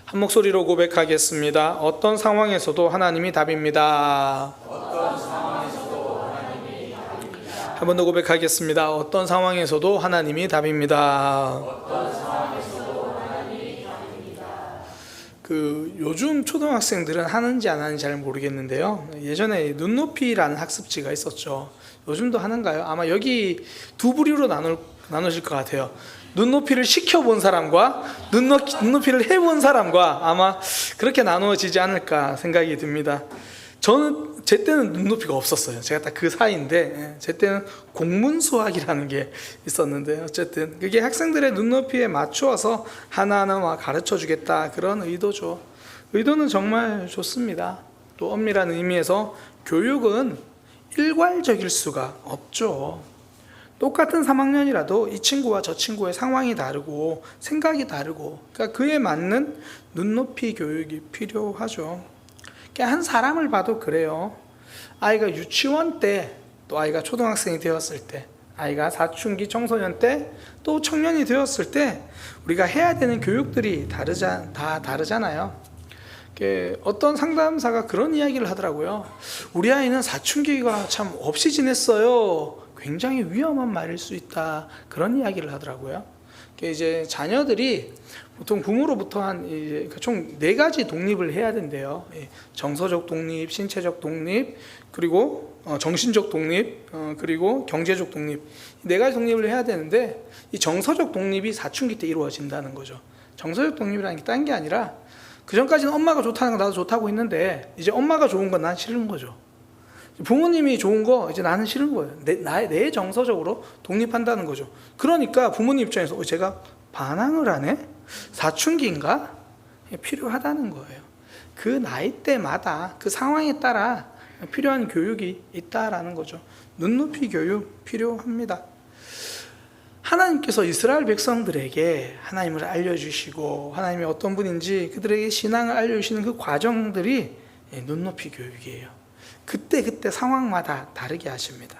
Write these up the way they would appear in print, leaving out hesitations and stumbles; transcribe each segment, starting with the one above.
한 목소리로 고백하겠습니다. 어떤 상황에서도 하나님이 답입니다. 한 번 더 고백하겠습니다. 어떤 상황에서도 하나님이 답입니다. 요즘 초등학생들은 하는지 안 하는지 잘 모르겠는데요. 예전에 눈높이라는 학습지가 있었죠. 요즘도 하는가요? 아마 여기 두 부류로 나누실 것 같아요. 눈높이를 시켜본 사람과 눈높이를 해본 사람과 아마 그렇게 나누어지지 않을까 생각이 듭니다. 제 때는 눈높이가 없었어요. 제가 딱 그 사이인데, 제 때는 공문수학이라는 게 있었는데, 어쨌든 그게 학생들의 눈높이에 맞추어서 하나하나 가르쳐 주겠다, 그런 의도죠. 의도는 정말 좋습니다. 또 엄밀한 의미에서 교육은 일괄적일 수가 없죠. 똑같은 3학년이라도 이 친구와 저 친구의 상황이 다르고 생각이 다르고, 그러니까 그에 맞는 눈높이 교육이 필요하죠. 한 사람을 봐도 그래요. 아이가 유치원 때, 또 아이가 초등학생이 되었을 때, 아이가 사춘기 청소년 때, 또 청년이 되었을 때 우리가 해야 되는 교육들이 다 다르잖아요. 어떤 상담사가 그런 이야기를 하더라고요. 우리 아이는 사춘기가 참 없이 지냈어요. 굉장히 위험한 말일 수 있다, 그런 이야기를 하더라고요. 이제 자녀들이 보통 부모로부터 총 4가지 독립을 해야 된대요. 정서적 독립, 신체적 독립, 그리고 정신적 독립, 그리고 경제적 독립. 4가지 독립을 해야 되는데, 이 정서적 독립이 사춘기 때 이루어진다는 거죠. 정서적 독립이라는 게 딴 게 아니라, 그 전까지는 엄마가 좋다는 거 나도 좋다고 했는데, 이제 엄마가 좋은 건 난 싫은 거죠. 부모님이 좋은 거 이제 나는 싫은 거예요. 내 정서적으로 독립한다는 거죠. 그러니까 부모님 입장에서 제가 반항을 하네? 사춘기인가? 필요하다는 거예요. 그 나이대마다 그 상황에 따라 필요한 교육이 있다라는 거죠. 눈높이 교육 필요합니다. 하나님께서 이스라엘 백성들에게 하나님을 알려주시고 하나님이 어떤 분인지 그들에게 신앙을 알려주시는 그 과정들이 눈높이 교육이에요. 그때 상황마다 다르게 하십니다.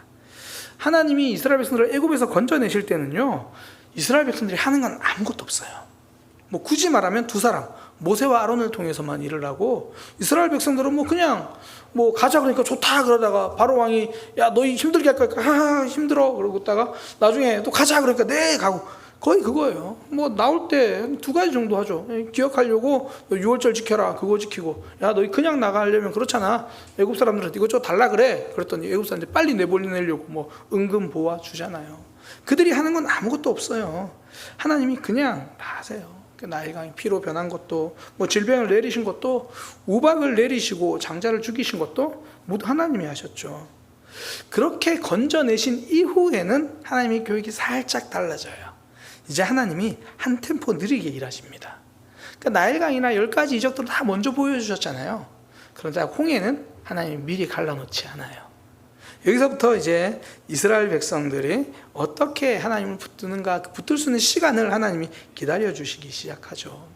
하나님이 이스라엘 백성들을 애굽에서 건져내실 때는요, 이스라엘 백성들이 하는 건 아무것도 없어요. 굳이 말하면 2사람, 모세와 아론을 통해서만 일을 하고, 이스라엘 백성들은 그냥 가자 그러니까 좋다 그러다가 바로 왕이 야 너 힘들게 할 거니까 하하 힘들어 그러고 있다가 나중에 또 가자 그러니까 네 가고, 거의 그거예요. 나올 때 2가지 정도 하죠. 기억하려고 너 6월절 지켜라, 그거 지키고, 야 너 그냥 나가려면 그렇잖아, 애굽 사람들한테 이거 좀 달라 그래, 그랬더니 애굽 사람들이 빨리 내보내려고 은근 보아 주잖아요. 그들이 하는 건 아무것도 없어요. 하나님이 그냥 다 하세요. 나일강이 피로 변한 것도, 질병을 내리신 것도, 우박을 내리시고 장자를 죽이신 것도 모두 하나님이 하셨죠. 그렇게 건져내신 이후에는 하나님의 교육이 살짝 달라져요. 이제 하나님이 한 템포 느리게 일하십니다. 나일강이나 10가지 이적들을 다 먼저 보여주셨잖아요. 그런데 홍해는 하나님이 미리 갈라놓지 않아요. 여기서부터 이제 이스라엘 백성들이 어떻게 하나님을 붙드는가, 붙들 수 있는 시간을 하나님이 기다려주시기 시작하죠.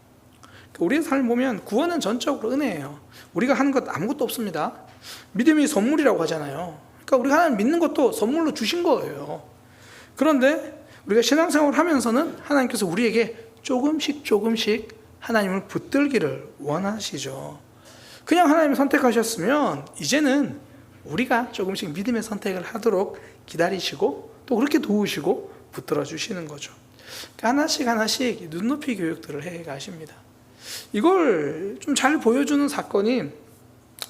우리의 삶을 보면 구원은 전적으로 은혜예요. 우리가 하는 것 아무것도 없습니다. 믿음이 선물이라고 하잖아요. 그러니까 우리가 하나님 믿는 것도 선물로 주신 거예요. 그런데 우리가 신앙생활을 하면서는 하나님께서 우리에게 조금씩 하나님을 붙들기를 원하시죠. 그냥 하나님을 선택하셨으면 이제는 우리가 조금씩 믿음의 선택을 하도록 기다리시고 또 그렇게 도우시고 붙들어 주시는 거죠. 하나씩 눈높이 교육들을 해 가십니다. 이걸 좀 잘 보여주는 사건이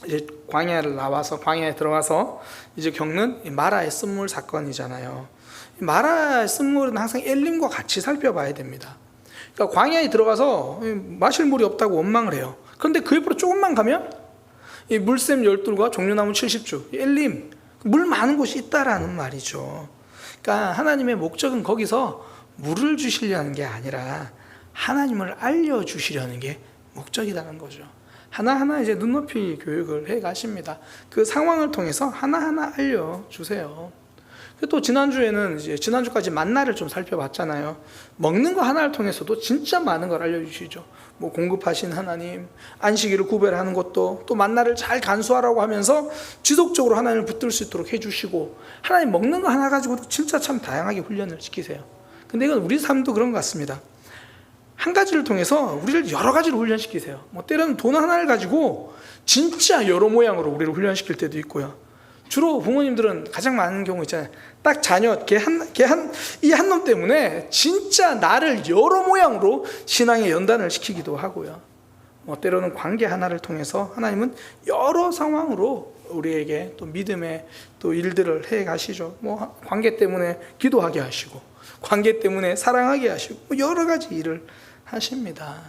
이제 광야에 들어가서 이제 겪는 마라의 쓴물 사건이잖아요. 마라의 쓴물은 항상 엘림과 같이 살펴봐야 됩니다. 그러니까 광야에 들어가서 마실 물이 없다고 원망을 해요. 그런데 그 옆으로 조금만 가면 이 물샘 12과 종려나무 70주, 엘림, 물 많은 곳이 있다라는 말이죠. 그러니까 하나님의 목적은 거기서 물을 주시려는 게 아니라 하나님을 알려주시려는 게 목적이라는 거죠. 하나하나 이제 눈높이 교육을 해 가십니다. 그 상황을 통해서 하나하나 알려주세요. 또 지난주까지 만나를 좀 살펴봤잖아요. 먹는 거 하나를 통해서도 진짜 많은 걸 알려주시죠. 공급하신 하나님, 안식일을 구별하는 것도, 또 만나를 잘 간수하라고 하면서 지속적으로 하나님을 붙들 수 있도록 해주시고, 하나님 먹는 거 하나 가지고도 진짜 참 다양하게 훈련을 시키세요. 근데 이건 우리 삶도 그런 것 같습니다. 한 가지를 통해서 우리를 여러 가지로 훈련시키세요. 뭐 때로는 돈 하나를 가지고 진짜 여러 모양으로 우리를 훈련시킬 때도 있고요. 주로 부모님들은 가장 많은 경우 있잖아요. 딱 자녀 이 한 놈 때문에 진짜 나를 여러 모양으로 신앙의 연단을 시키기도 하고요. 뭐 때로는 관계 하나를 통해서 하나님은 여러 상황으로 우리에게 또 믿음의 또 일들을 해 가시죠. 뭐 관계 때문에 기도하게 하시고, 관계 때문에 사랑하게 하시고, 뭐 여러 가지 일을 하십니다.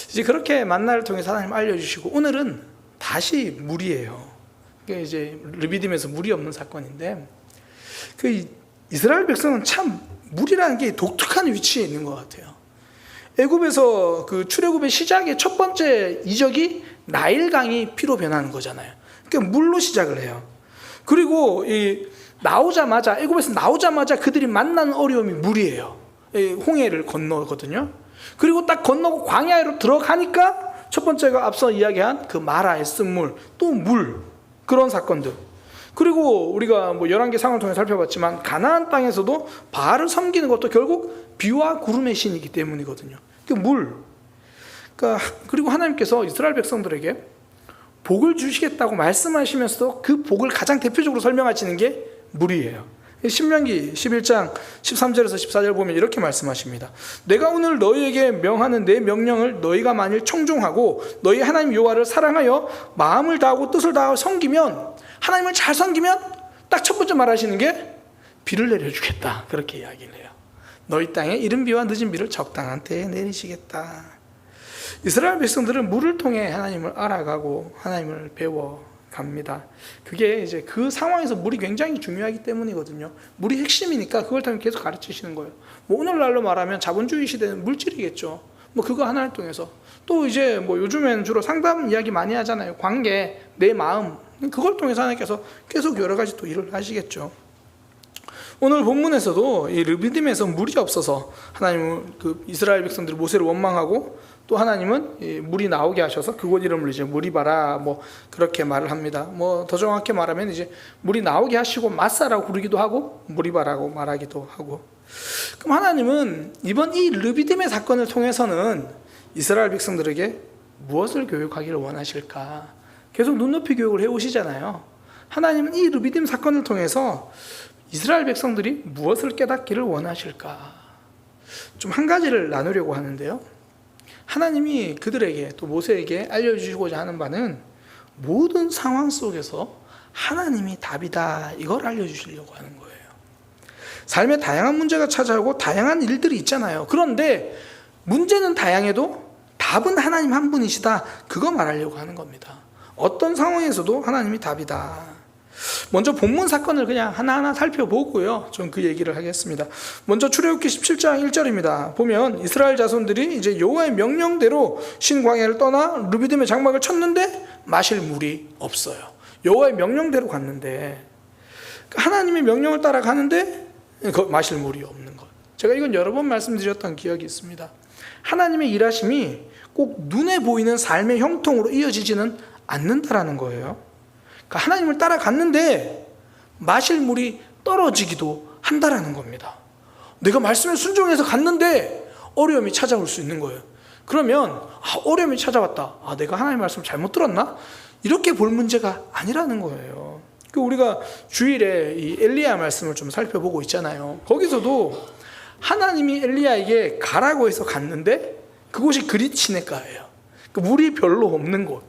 이제 그렇게 만나를 통해서 하나님 알려주시고, 오늘은 다시 물이에요. 이게 이제 르비딤에서 물이 없는 사건인데, 그 이스라엘 백성은 참 물이라는 게 독특한 위치에 있는 것 같아요. 애굽에서 그 출애굽의 시작의 첫 번째 이적이 나일강이 피로 변하는 거잖아요. 그러니까 물로 시작을 해요. 그리고 나오자마자, 애굽에서 나오자마자 그들이 만나는 어려움이 물이에요. 홍해를 건너거든요. 그리고 딱 건너고 광야로 들어가니까 첫 번째가 앞서 이야기한 그 마라의 쓴물, 또 물, 그런 사건들. 그리고 우리가 뭐 11개 상을 통해 살펴봤지만 가나안 땅에서도 바알을 섬기는 것도 결국 비와 구름의 신이기 때문이거든요. 그 물. 그러니까 그리고 하나님께서 이스라엘 백성들에게 복을 주시겠다고 말씀하시면서도 그 복을 가장 대표적으로 설명하시는 게 물이에요. 신명기 11장 13절에서 14절 보면 이렇게 말씀하십니다. 내가 오늘 너희에게 명하는 내 명령을 너희가 만일 청종하고 너희 하나님 여호와를 사랑하여 마음을 다하고 뜻을 다하고 섬기면, 하나님을 잘 섬기면 딱 첫 번째 말하시는 게 비를 내려주겠다, 그렇게 이야기를 해요. 너희 땅에 이른 비와 늦은 비를 적당한 때에 내리시겠다. 이스라엘 백성들은 물을 통해 하나님을 알아가고 하나님을 배워갑니다. 그게 이제 그 상황에서 물이 굉장히 중요하기 때문이거든요. 물이 핵심이니까 그걸 통해 계속 가르치시는 거예요. 뭐 오늘날로 말하면 자본주의 시대는 물질이겠죠. 뭐 그거 하나를 통해서. 또 이제 뭐 요즘엔 주로 상담 이야기 많이 하잖아요. 관계, 내 마음, 그걸 통해서 하나님께서 계속 여러 가지 또 일을 하시겠죠. 오늘 본문에서도 이 르비딤에서 물이 없어서 하나님은 그 이스라엘 백성들이 모세를 원망하고, 또 하나님은 물이 나오게 하셔서 그곳 이름을 이제 무리바라, 뭐 그렇게 말을 합니다. 뭐 더 정확히 말하면 이제 물이 나오게 하시고 마사라고 부르기도 하고 무리바라고 말하기도 하고. 그럼 하나님은 이번 이 르비딤의 사건을 통해서는 이스라엘 백성들에게 무엇을 교육하기를 원하실까? 계속 눈높이 교육을 해오시잖아요. 하나님은 이 르비딤 사건을 통해서 이스라엘 백성들이 무엇을 깨닫기를 원하실까? 좀 한 가지를 나누려고 하는데요. 하나님이 그들에게, 또 모세에게 알려주시고자 하는 바는 모든 상황 속에서 하나님이 답이다, 이걸 알려주시려고 하는 거예요. 삶에 다양한 문제가 찾아오고 다양한 일들이 있잖아요. 그런데 문제는 다양해도 답은 하나님 한 분이시다, 그거 말하려고 하는 겁니다. 어떤 상황에서도 하나님이 답이다. 먼저 본문 사건을 그냥 하나하나 살펴보고요, 좀 그 얘기를 하겠습니다. 먼저 출애굽기 17장 1절입니다. 보면 이스라엘 자손들이 이제 여호와의 명령대로 신광야를 떠나 르비딤의 장막을 쳤는데 마실 물이 없어요. 여호와의 명령대로 갔는데, 하나님의 명령을 따라 가는데 마실 물이 없는 것. 제가 이건 여러 번 말씀드렸던 기억이 있습니다. 하나님의 일하심이 꼭 눈에 보이는 삶의 형통으로 이어지지는 않는다라는 거예요. 그러니까 하나님을 따라갔는데 마실 물이 떨어지기도 한다라는 겁니다. 내가 말씀에 순종해서 갔는데 어려움이 찾아올 수 있는 거예요. 그러면 어려움이 찾아왔다, 내가 하나님의 말씀을 잘못 들었나? 이렇게 볼 문제가 아니라는 거예요. 우리가 주일에 이 엘리야 말씀을 좀 살펴보고 있잖아요. 거기서도 하나님이 엘리야에게 가라고 해서 갔는데 그곳이 그릿 시내가예요. 물이 별로 없는 곳.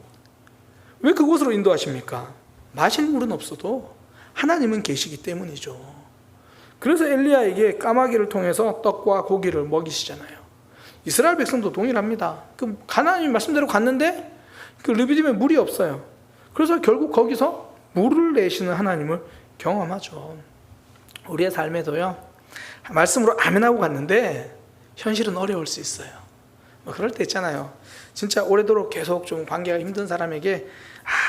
왜 그곳으로 인도하십니까? 마실 물은 없어도 하나님은 계시기 때문이죠. 그래서 엘리야에게 까마귀를 통해서 떡과 고기를 먹이시잖아요. 이스라엘 백성도 동일합니다. 하나님 말씀대로 갔는데 그 르비딤에 물이 없어요. 그래서 결국 거기서 물을 내시는 하나님을 경험하죠. 우리의 삶에도요, 말씀으로 아멘하고 갔는데 현실은 어려울 수 있어요. 뭐 그럴 때 있잖아요. 진짜 오래도록 계속 좀 관계가 힘든 사람에게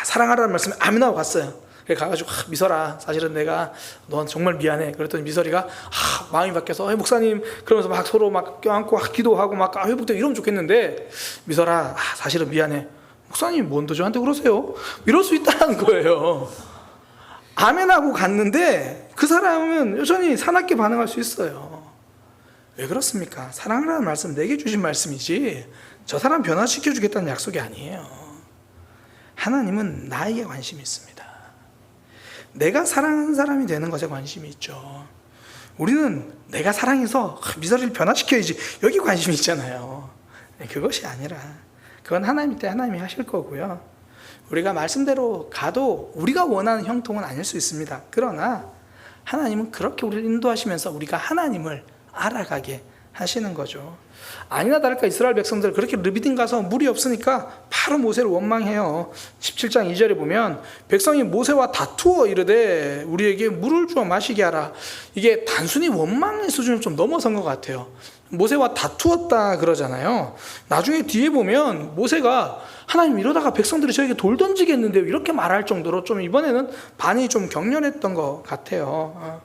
사랑하라는 말씀에 아멘하고 갔어요. 그래서 가가지고 미설아, 사실은 내가 넌 정말 미안해. 그랬더니 미설이가 마음이 바뀌어서 목사님, 그러면서 막 서로 막 껴안고 기도하고 막 회복되고 이러면 좋겠는데, 미설아, 사실은 미안해. 목사님 뭔 또 저한테 그러세요? 이럴 수 있다는 거예요. 아멘하고 갔는데 그 사람은 여전히 사납게 반응할 수 있어요. 왜 그렇습니까? 사랑하라는 말씀 내게 주신 말씀이지 저 사람 변화시켜 주겠다는 약속이 아니에요. 하나님은 나에게 관심이 있습니다. 내가 사랑하는 사람이 되는 것에 관심이 있죠. 우리는 내가 사랑해서 미사리를 변화시켜야지 여기 관심이 있잖아요. 그것이 아니라 그건 하나님 때 하나님이 하실 거고요. 우리가 말씀대로 가도 우리가 원하는 형통은 아닐 수 있습니다. 그러나 하나님은 그렇게 우리를 인도하시면서 우리가 하나님을 알아가게 하시는 거죠. 아니나 다를까 이스라엘 백성들 그렇게 르비딤 가서 물이 없으니까 바로 모세를 원망해요. 17장 2절에 보면 백성이 모세와 다투어 이르되 우리에게 물을 주어 마시게 하라. 이게 단순히 원망의 수준을 좀 넘어선 것 같아요. 모세와 다투었다 그러잖아요. 나중에 뒤에 보면 모세가 하나님 이러다가 백성들이 저에게 돌 던지겠는데요 이렇게 말할 정도로 좀 이번에는 반이 좀 격렬했던 것 같아요.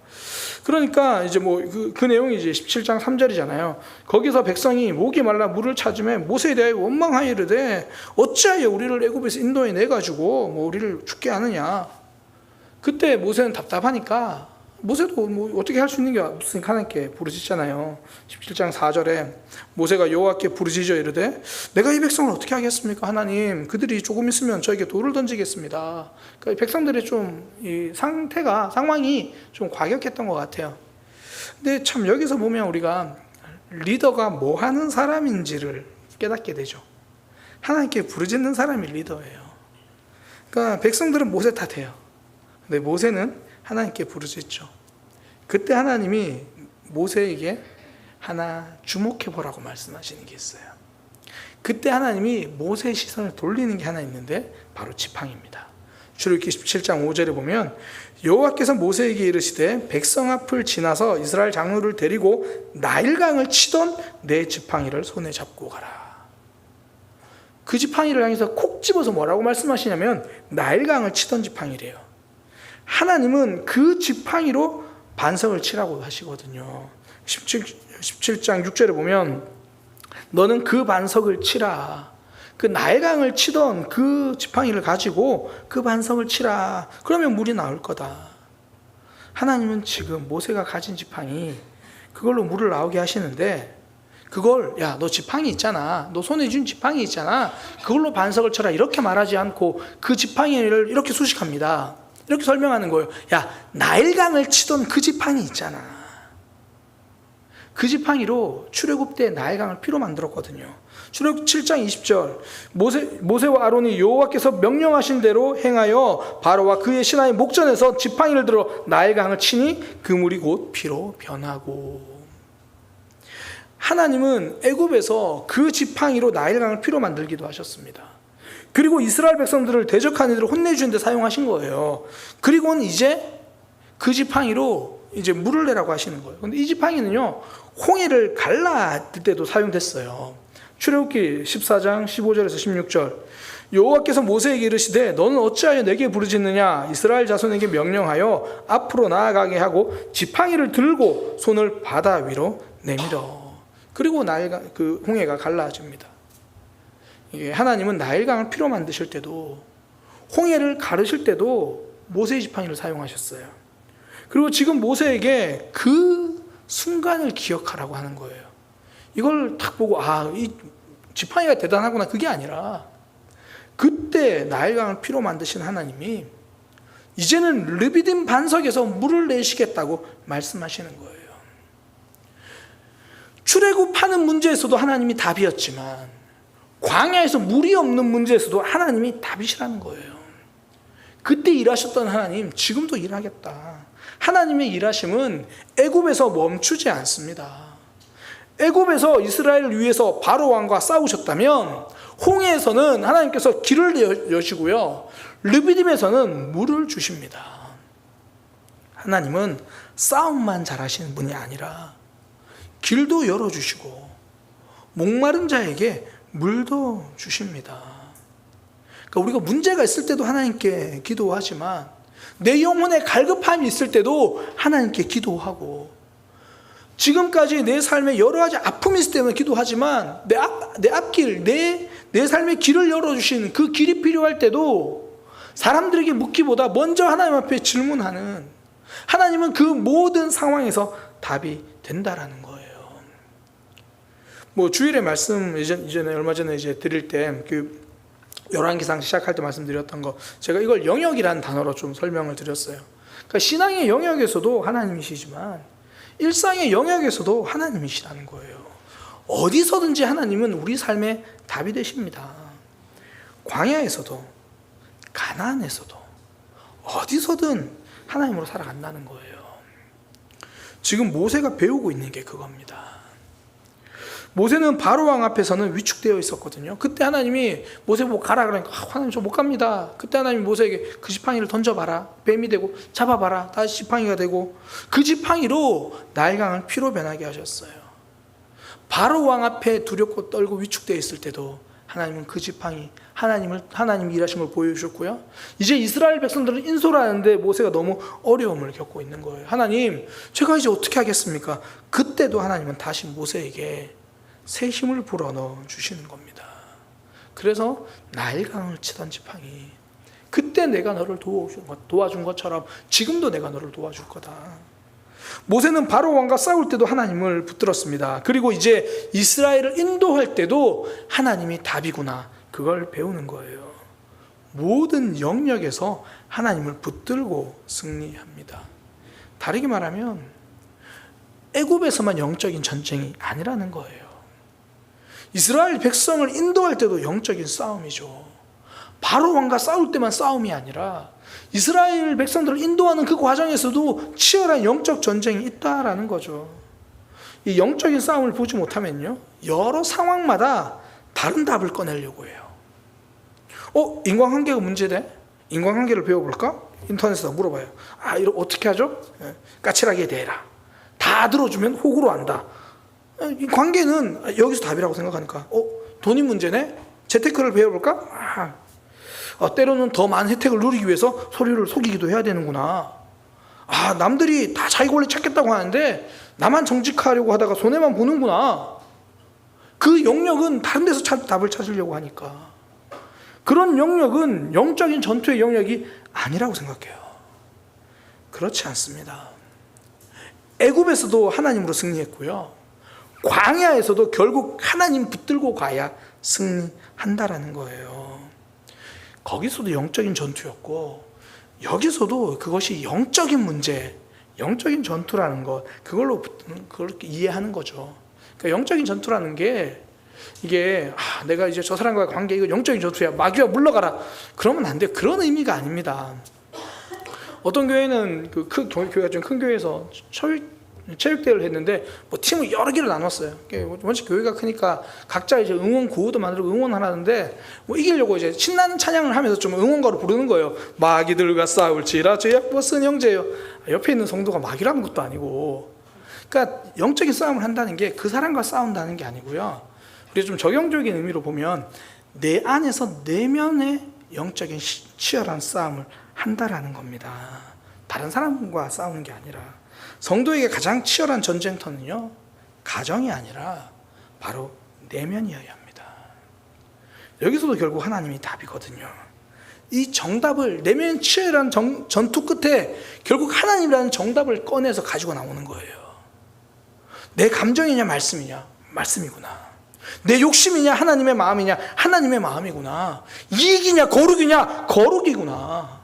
그러니까 이제 뭐 그 내용이 이제 17장 3절이잖아요. 거기서 백성이 목이 말라 물을 찾으며 모세에 대하여 원망하여 이르되 어찌하여 우리를 애굽에서 인도해 내 가지고 뭐 우리를 죽게 하느냐. 그때 모세는 답답하니까 모세도 뭐 어떻게 할 수 있는 게 없으니까 하나님께 부르짖잖아요. 17장 4절에 모세가 여호와께 부르짖어 이르되 내가 이 백성을 어떻게 하겠습니까? 하나님 그들이 조금 있으면 저에게 돌을 던지겠습니다. 그러니까 백성들의 좀 이 상황이 좀 과격했던 것 같아요. 근데 참 여기서 보면 우리가 리더가 뭐 하는 사람인지를 깨닫게 되죠. 하나님께 부르짖는 사람이 리더예요. 그러니까 백성들은 모세 탓해요. 근데 모세는 하나님께 부르짖죠. 그때 하나님이 모세에게 하나 주목해 보라고 말씀하시는 게 있어요. 그때 하나님이 모세의 시선을 돌리는 게 하나 있는데 바로 지팡이입니다. 출애굽기 17장 5절에 보면 여호와께서 모세에게 이르시되 백성 앞을 지나서 이스라엘 장로를 데리고 나일강을 치던 내 지팡이를 손에 잡고 가라. 그 지팡이를 향해서 콕 집어서 뭐라고 말씀하시냐면 나일강을 치던 지팡이래요. 하나님은 그 지팡이로 반석을 치라고 하시거든요. 17장 6절에 보면 너는 그 반석을 치라. 그 나일강을 치던 그 지팡이를 가지고 그 반석을 치라. 그러면 물이 나올 거다. 하나님은 지금 모세가 가진 지팡이 그걸로 물을 나오게 하시는데 그걸 야 너 지팡이 있잖아. 너 손에 쥔 지팡이 있잖아. 그걸로 반석을 쳐라. 이렇게 말하지 않고 그 지팡이를 이렇게 수식합니다. 이렇게 설명하는 거예요. 야 나일강을 치던 그 지팡이 있잖아. 그 지팡이로 출애굽 때 나일강을 피로 만들었거든요. 출애굽 7장 20절 모세와 아론이 여호와께서 명령하신 대로 행하여 바로와 그의 신하의 목전에서 지팡이를 들어 나일강을 치니 그 물이 곧 피로 변하고. 하나님은 애굽에서 그 지팡이로 나일강을 피로 만들기도 하셨습니다. 그리고 이스라엘 백성들을 대적한 이들을 혼내주는 데 사용하신 거예요. 그리고는 이제 그 지팡이로 이제 물을 내라고 하시는 거예요. 근데 이 지팡이는요, 홍해를 갈라뜰 때도 사용됐어요. 출애굽기 14장 15절에서 16절. 여호와께서 모세에게 이르시되 너는 어찌하여 내게 부르짖느냐. 이스라엘 자손에게 명령하여 앞으로 나아가게 하고 지팡이를 들고 손을 바다 위로 내밀어. 그리고 그 홍해가 갈라집니다. 하나님은 나일강을 피로 만드실 때도 홍해를 가르실 때도 모세의 지팡이를 사용하셨어요. 그리고 지금 모세에게 그 순간을 기억하라고 하는 거예요. 이걸 딱 보고 이 지팡이가 대단하구나 그게 아니라 그때 나일강을 피로 만드신 하나님이 이제는 르비딤 반석에서 물을 내시겠다고 말씀하시는 거예요. 출애굽하는 문제에서도 하나님이 답이었지만 광야에서 물이 없는 문제에서도 하나님이 답이시라는 거예요. 그때 일하셨던 하나님 지금도 일하겠다. 하나님의 일하심은 애굽에서 멈추지 않습니다. 애굽에서 이스라엘을 위해서 바로 왕과 싸우셨다면 홍해에서는 하나님께서 길을 여시고요. 르비딤에서는 물을 주십니다. 하나님은 싸움만 잘하시는 분이 아니라 길도 열어주시고 목마른 자에게 물도 주십니다. 그러니까 우리가 문제가 있을 때도 하나님께 기도하지만 내 영혼에 갈급함이 있을 때도 하나님께 기도하고 지금까지 내 삶에 여러 가지 아픔이 있을 때는 기도하지만 내 앞길, 내 삶의 길을 열어주시는 그 길이 필요할 때도 사람들에게 묻기보다 먼저 하나님 앞에 질문하는 하나님은 그 모든 상황에서 답이 된다라는 거예요. 뭐 주일에 말씀 이전에 얼마 전에 이제 드릴 때 그 열왕기상 시작할 때 말씀드렸던 거, 제가 이걸 영역이라는 단어로 좀 설명을 드렸어요. 그러니까 신앙의 영역에서도 하나님이시지만 일상의 영역에서도 하나님이시라는 거예요. 어디서든지 하나님은 우리 삶의 답이 되십니다. 광야에서도 가나안에서도 어디서든 하나님으로 살아간다는 거예요. 지금 모세가 배우고 있는 게 그겁니다. 모세는 바로 왕 앞에서는 위축되어 있었거든요. 그때 하나님이 모세 보고 가라 그러니까 하나님 저 못 갑니다. 그때 하나님이 모세에게 그 지팡이를 던져봐라. 뱀이 되고 잡아봐라. 다시 지팡이가 되고 그 지팡이로 나일강을 피로 변하게 하셨어요. 바로 왕 앞에 두렵고 떨고 위축되어 있을 때도 하나님은 그 지팡이 하나님이 일하신 걸 보여주셨고요. 이제 이스라엘 백성들은 인솔하는데 모세가 너무 어려움을 겪고 있는 거예요. 하나님 제가 이제 어떻게 하겠습니까? 그때도 하나님은 다시 모세에게 새 힘을 불어넣어 주시는 겁니다. 그래서 나일강을 치던 지팡이, 그때 내가 너를 도와준 것처럼 지금도 내가 너를 도와줄 거다. 모세는 바로 왕과 싸울 때도 하나님을 붙들었습니다. 그리고 이제 이스라엘을 인도할 때도 하나님이 답이구나, 그걸 배우는 거예요. 모든 영역에서 하나님을 붙들고 승리합니다. 다르게 말하면 애굽에서만 영적인 전쟁이 아니라는 거예요. 이스라엘 백성을 인도할 때도 영적인 싸움이죠. 바로 왕과 싸울 때만 싸움이 아니라 이스라엘 백성들을 인도하는 그 과정에서도 치열한 영적 전쟁이 있다라는 거죠. 이 영적인 싸움을 보지 못하면요, 여러 상황마다 다른 답을 꺼내려고 해요. 인과관계가 문제돼? 인과관계를 배워볼까? 인터넷에서 물어봐요. 이거 어떻게 하죠? 까칠하게 대해라. 다 들어주면 호구로 한다. 이 관계는 여기서 답이라고 생각하니까 돈이 문제네? 재테크를 배워볼까? 때로는 더 많은 혜택을 누리기 위해서 서로를 속이기도 해야 되는구나. 남들이 다 자기 권리 찾겠다고 하는데 나만 정직하려고 하다가 손해만 보는구나. 그 영역은 다른 데서 답을 찾으려고 하니까. 그런 영역은 영적인 전투의 영역이 아니라고 생각해요. 그렇지 않습니다. 애굽에서도 하나님으로 승리했고요, 광야에서도 결국 하나님 붙들고 가야 승리한다라는 거예요. 거기서도 영적인 전투였고 여기서도 그것이 영적인 문제, 영적인 전투라는 것, 그걸 그렇게 이해하는 거죠. 그러니까 영적인 전투라는 게 이게 내가 이제 저 사람과의 관계, 이거 영적인 전투야, 마귀야 물러가라, 그러면 안 돼요. 그런 의미가 아닙니다. 어떤 교회는 교회가 좀 큰 교회에서 체육대회를 했는데 팀을 여러 개를 나눴어요. 원체 교회가 크니까 각자 이제 응원 구호도 만들고 응원하는데 이기려고 이제 신나는 찬양을 하면서 좀 응원가로 부르는 거예요. 마귀들과 싸울지라 죄악 벗은 형제요. 옆에 있는 성도가 마귀라는 것도 아니고, 그러니까 영적인 싸움을 한다는 게 그 사람과 싸운다는 게 아니고요. 우리 좀 적용적인 의미로 보면 내 안에서 내면의 영적인 치열한 싸움을 한다라는 겁니다. 다른 사람과 싸우는 게 아니라. 성도에게 가장 치열한 전쟁터는요, 가정이 아니라 바로 내면이어야 합니다. 여기서도 결국 하나님이 답이거든요. 이 정답을, 내면 치열한 전투 끝에 결국 하나님이라는 정답을 꺼내서 가지고 나오는 거예요. 내 감정이냐 말씀이냐? 말씀이구나. 내 욕심이냐 하나님의 마음이냐? 하나님의 마음이구나. 이익이냐 거룩이냐? 거룩이구나.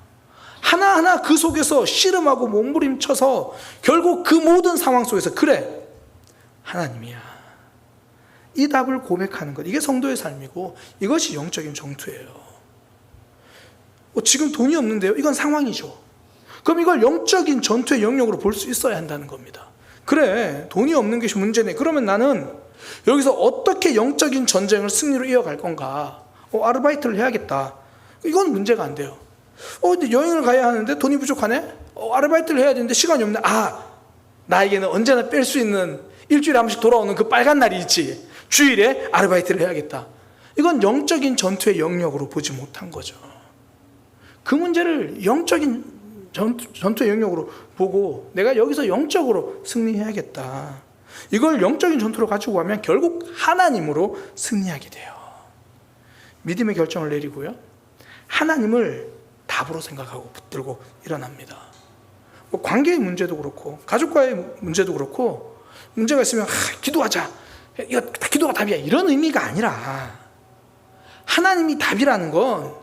하나하나 그 속에서 씨름하고 몸부림쳐서 결국 그 모든 상황 속에서 그래, 하나님이야, 이 답을 고백하는 것, 이게 성도의 삶이고 이것이 영적인 전투예요. 지금 돈이 없는데요? 이건 상황이죠. 그럼 이걸 영적인 전투의 영역으로 볼 수 있어야 한다는 겁니다. 그래, 돈이 없는 것이 문제네. 그러면 나는 여기서 어떻게 영적인 전쟁을 승리로 이어갈 건가? 아르바이트를 해야겠다. 이건 문제가 안 돼요. 근데 여행을 가야 하는데 돈이 부족하네? 아르바이트를 해야 되는데 시간이 없네. 나에게는 언제나 뺄 수 있는 일주일에 한 번씩 돌아오는 그 빨간 날이 있지. 주일에 아르바이트를 해야겠다. 이건 영적인 전투의 영역으로 보지 못한 거죠. 그 문제를 영적인 전투의 영역으로 보고 내가 여기서 영적으로 승리해야겠다. 이걸 영적인 전투로 가지고 가면 결국 하나님으로 승리하게 돼요. 믿음의 결정을 내리고요, 하나님을 답으로 생각하고 붙들고 일어납니다. 관계의 문제도 그렇고 가족과의 문제도 그렇고 문제가 있으면 기도하자. 이거 기도가 답이야, 이런 의미가 아니라 하나님이 답이라는 건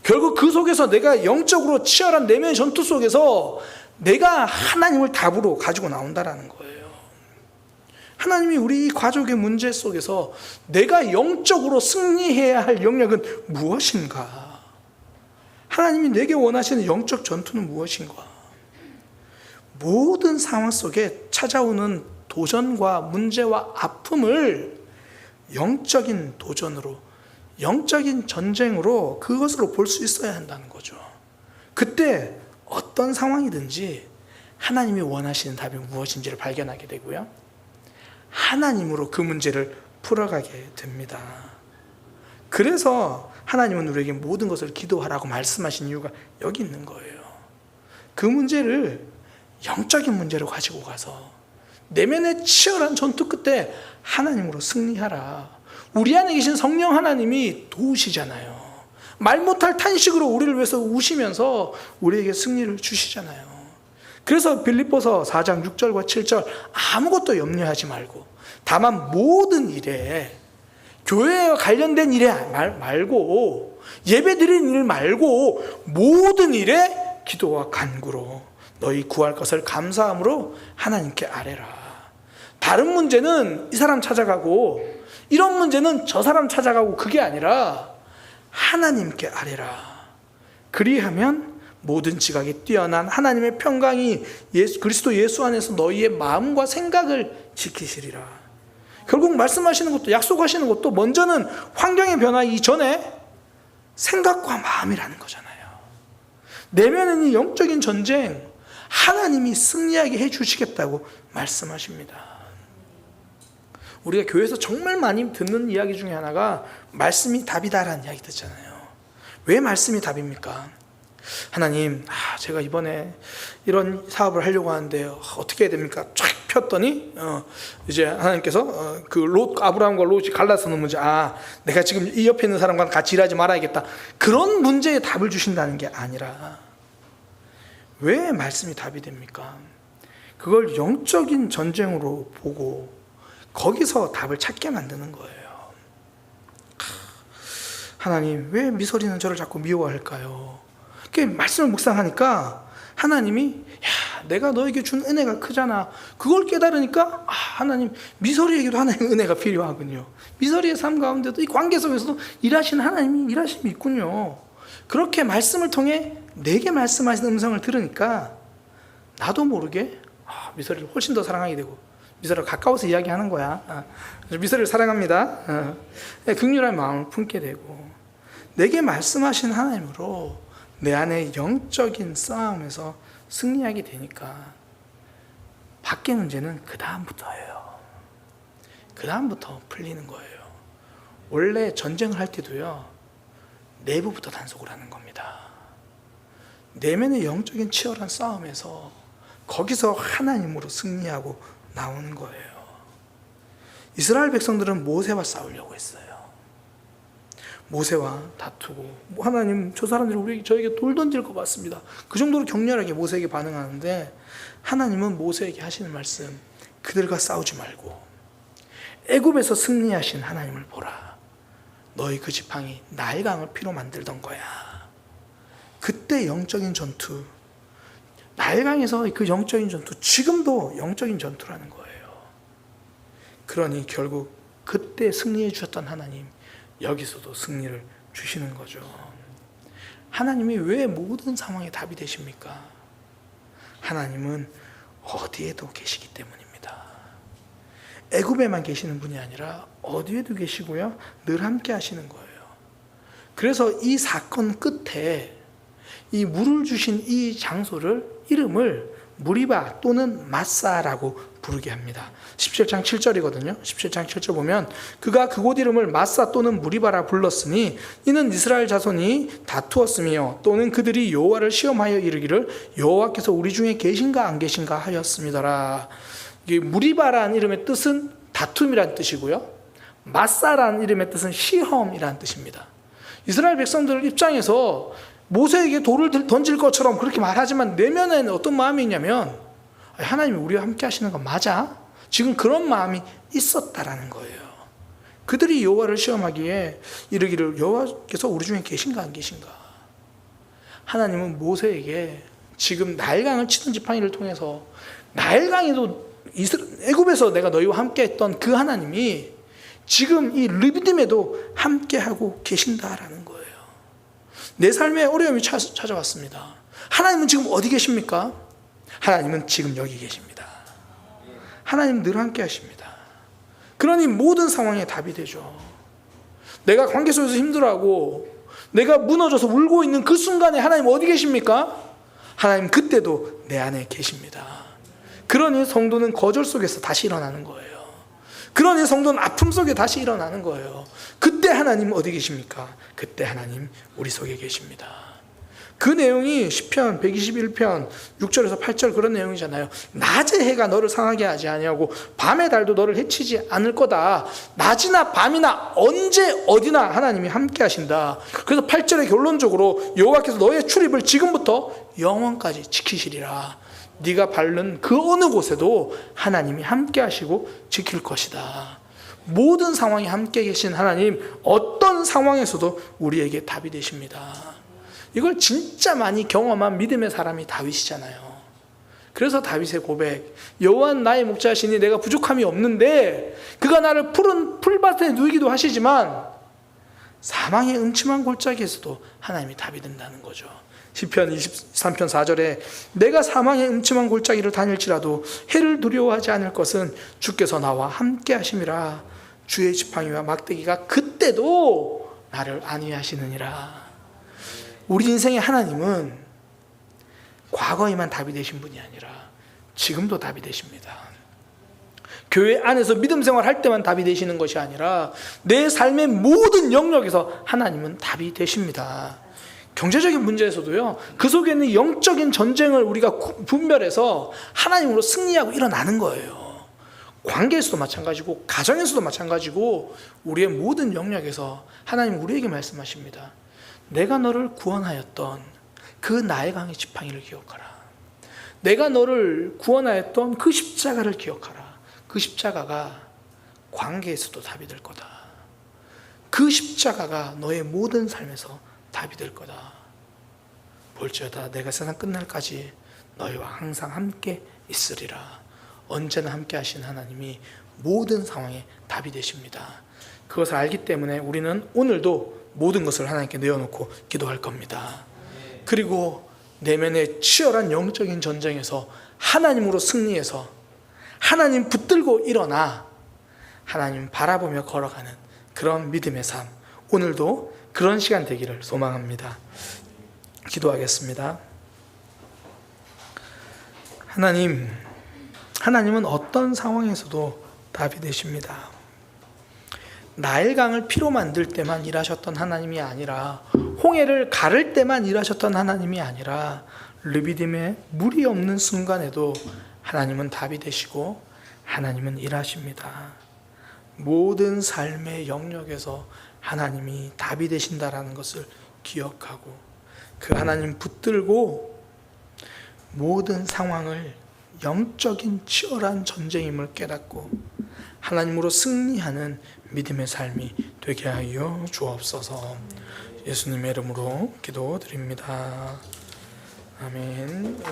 결국 그 속에서 내가 영적으로 치열한 내면의 전투 속에서 내가 하나님을 답으로 가지고 나온다라는 거예요. 하나님이 우리 가족의 문제 속에서 내가 영적으로 승리해야 할 영역은 무엇인가? 하나님이 내게 원하시는 영적 전투는 무엇인가? 모든 상황 속에 찾아오는 도전과 문제와 아픔을 영적인 도전으로, 영적인 전쟁으로, 그것으로 볼 수 있어야 한다는 거죠. 그때 어떤 상황이든지 하나님이 원하시는 답이 무엇인지를 발견하게 되고요, 하나님으로 그 문제를 풀어가게 됩니다. 그래서 하나님은 우리에게 모든 것을 기도하라고 말씀하신 이유가 여기 있는 거예요. 그 문제를 영적인 문제로 가지고 가서 내면의 치열한 전투 끝에 하나님으로 승리하라. 우리 안에 계신 성령 하나님이 도우시잖아요. 말 못할 탄식으로 우리를 위해서 우시면서 우리에게 승리를 주시잖아요. 그래서 빌립보서 4장 6절과 7절, 아무것도 염려하지 말고 다만 모든 일에, 교회와 관련된 일에 말고, 예배 드리는 일 말고 모든 일에 기도와 간구로 너희 구할 것을 감사함으로 하나님께 아뢰라. 다른 문제는 이 사람 찾아가고, 이런 문제는 저 사람 찾아가고, 그게 아니라 하나님께 아뢰라. 그리하면 모든 지각이 뛰어난 하나님의 평강이 그리스도 예수 안에서 너희의 마음과 생각을 지키시리라. 결국 말씀하시는 것도, 약속하시는 것도 먼저는 환경의 변화 이전에 생각과 마음이라는 거잖아요. 내면은 이 영적인 전쟁 하나님이 승리하게 해주시겠다고 말씀하십니다. 우리가 교회에서 정말 많이 듣는 이야기 중에 하나가 말씀이 답이다라는 이야기 듣잖아요. 왜 말씀이 답입니까? 하나님, 제가 이번에 이런 사업을 하려고 하는데 어떻게 해야 됩니까? 쫙 폈더니 이제 하나님께서 아브라함과 롯이 갈라서는 문제, 내가 지금 이 옆에 있는 사람과 같이 일하지 말아야겠다, 그런 문제에 답을 주신다는 게 아니라, 왜 말씀이 답이 됩니까? 그걸 영적인 전쟁으로 보고 거기서 답을 찾게 만드는 거예요. 하나님, 왜 미설이는 저를 자꾸 미워할까요? 말씀을 묵상하니까 하나님이, 내가 너에게 준 은혜가 크잖아. 그걸 깨달으니까 하나님, 미설이에게도 하나님의 은혜가 필요하군요. 미설이의 삶 가운데도 이 관계 속에서도 일하시는 하나님이 일하심이 있군요. 그렇게 말씀을 통해 내게 말씀하시는 음성을 들으니까 나도 모르게 미설이를 훨씬 더 사랑하게 되고, 미설이를 가까워서 이야기하는 거야. 미설이를 사랑합니다. 긍휼한 마음을 품게 되고, 내게 말씀하신 하나님으로 내 안에 영적인 싸움에서 승리하게 되니까 밖의 문제는 그 다음부터예요. 그 다음부터 풀리는 거예요. 원래 전쟁을 할 때도요, 내부부터 단속을 하는 겁니다. 내면의 영적인 치열한 싸움에서 거기서 하나님으로 승리하고 나오는 거예요. 이스라엘 백성들은 모세와 싸우려고 했어요. 모세와 다투고, 하나님, 저 사람들이 저에게 돌 던질 것 같습니다. 그 정도로 격렬하게 모세에게 반응하는데, 하나님은 모세에게 하시는 말씀, 그들과 싸우지 말고 애굽에서 승리하신 하나님을 보라. 너희 그 지팡이 나일강을 피로 만들던 거야. 그때 영적인 전투, 나일강에서 그 영적인 전투, 지금도 영적인 전투라는 거예요. 그러니 결국 그때 승리해 주셨던 하나님, 여기서도 승리를 주시는 거죠. 하나님이 왜 모든 상황에 답이 되십니까? 하나님은 어디에도 계시기 때문입니다. 애굽에만 계시는 분이 아니라 어디에도 계시고요, 늘 함께 하시는 거예요. 그래서 이 사건 끝에 이 물을 주신 이 장소를, 이름을 무리바 또는 마사라고 부르게 합니다. 17장 7절이거든요. 17장 7절 보면, 그가 그곳 이름을 마사 또는 무리바라 불렀으니 이는 이스라엘 자손이 다투었으며 또는 그들이 여호와를 시험하여 이르기를 여호와께서 우리 중에 계신가 안 계신가 하였습니다라. 이 무리바라는 이름의 뜻은 다툼이란 뜻이고요, 마사라는 이름의 뜻은 시험이란 뜻입니다. 이스라엘 백성들 입장에서 모세에게 돌을 던질 것처럼 그렇게 말하지만 내면에는 어떤 마음이 있냐면, 하나님이 우리와 함께 하시는 건 맞아? 지금 그런 마음이 있었다라는 거예요. 그들이 여호와를 시험하기에 이르기를 여호와께서 우리 중에 계신가 안 계신가. 하나님은 모세에게 지금 나일강을 치는 지팡이를 통해서 나일강에도 애굽에서 내가 너희와 함께 했던 그 하나님이 지금 이 르비딤에도 함께하고 계신다라는 거예요. 내 삶에 어려움이 찾아왔습니다. 하나님은 지금 어디 계십니까? 하나님은 지금 여기 계십니다. 하나님 늘 함께 하십니다. 그러니 모든 상황에 답이 되죠. 내가 관계 속에서 힘들어하고 내가 무너져서 울고 있는 그 순간에 하나님 어디 계십니까? 하나님 그때도 내 안에 계십니다. 그러니 성도는 거절 속에서 다시 일어나는 거예요. 그러니 성도는 아픔 속에 다시 일어나는 거예요. 그때 하나님 어디 계십니까? 그때 하나님 우리 속에 계십니다. 그 내용이 시편 121편 6절에서 8절 그런 내용이잖아요. 낮의 해가 너를 상하게 하지 아니하고 밤의 달도 너를 해치지 않을 거다. 낮이나 밤이나 언제 어디나 하나님이 함께 하신다. 그래서 8절에 결론적으로 여호와께서 너의 출입을 지금부터 영원까지 지키시리라. 네가 밟는 그 어느 곳에도 하나님이 함께 하시고 지킬 것이다. 모든 상황에 함께 계신 하나님, 어떤 상황에서도 우리에게 답이 되십니다. 이걸 진짜 많이 경험한 믿음의 사람이 다윗이잖아요. 그래서 다윗의 고백, 여호와는 나의 목자시니 내가 부족함이 없는데 그가 나를 푸른 풀밭에 누이기도 하시지만 사망의 음침한 골짜기에서도 하나님이 답이 된다는 거죠. 시편 23편 4절에 내가 사망의 음침한 골짜기를 다닐지라도 해를 두려워하지 않을 것은 주께서 나와 함께 하심이라. 주의 지팡이와 막대기가 그때도 나를 안위하시느니라. 우리 인생의 하나님은 과거에만 답이 되신 분이 아니라 지금도 답이 되십니다. 교회 안에서 믿음 생활할 때만 답이 되시는 것이 아니라 내 삶의 모든 영역에서 하나님은 답이 되십니다. 경제적인 문제에서도요, 그 속에 있는 영적인 전쟁을 우리가 분별해서 하나님으로 승리하고 일어나는 거예요. 관계에서도 마찬가지고 가정에서도 마찬가지고 우리의 모든 영역에서 하나님 우리에게 말씀하십니다. 내가 너를 구원하였던 그 나일강의 지팡이를 기억하라. 내가 너를 구원하였던 그 십자가를 기억하라. 그 십자가가 관계에서도 답이 될 거다. 그 십자가가 너의 모든 삶에서 답이 될 거다. 볼지어다 내가 세상 끝날까지 너희와 항상 함께 있으리라. 언제나 함께 하신 하나님이 모든 상황에 답이 되십니다. 그것을 알기 때문에 우리는 오늘도 모든 것을 하나님께 내어놓고 기도할 겁니다. 그리고 내면의 치열한 영적인 전쟁에서 하나님으로 승리해서 하나님 붙들고 일어나 하나님 바라보며 걸어가는 그런 믿음의 삶, 오늘도 그런 시간 되기를 소망합니다. 기도하겠습니다. 하나님은 어떤 상황에서도 답이 되십니다. 나일강을 피로 만들 때만 일하셨던 하나님이 아니라, 홍해를 가를 때만 일하셨던 하나님이 아니라, 르비딤에 물이 없는 순간에도 하나님은 답이 되시고 하나님은 일하십니다. 모든 삶의 영역에서 하나님이 답이 되신다라는 것을 기억하고 그 하나님 붙들고 모든 상황을 영적인 치열한 전쟁임을 깨닫고 하나님으로 승리하는 믿음의 삶이 되게 하여 주옵소서. 예수님의 이름으로 기도드립니다. 아멘.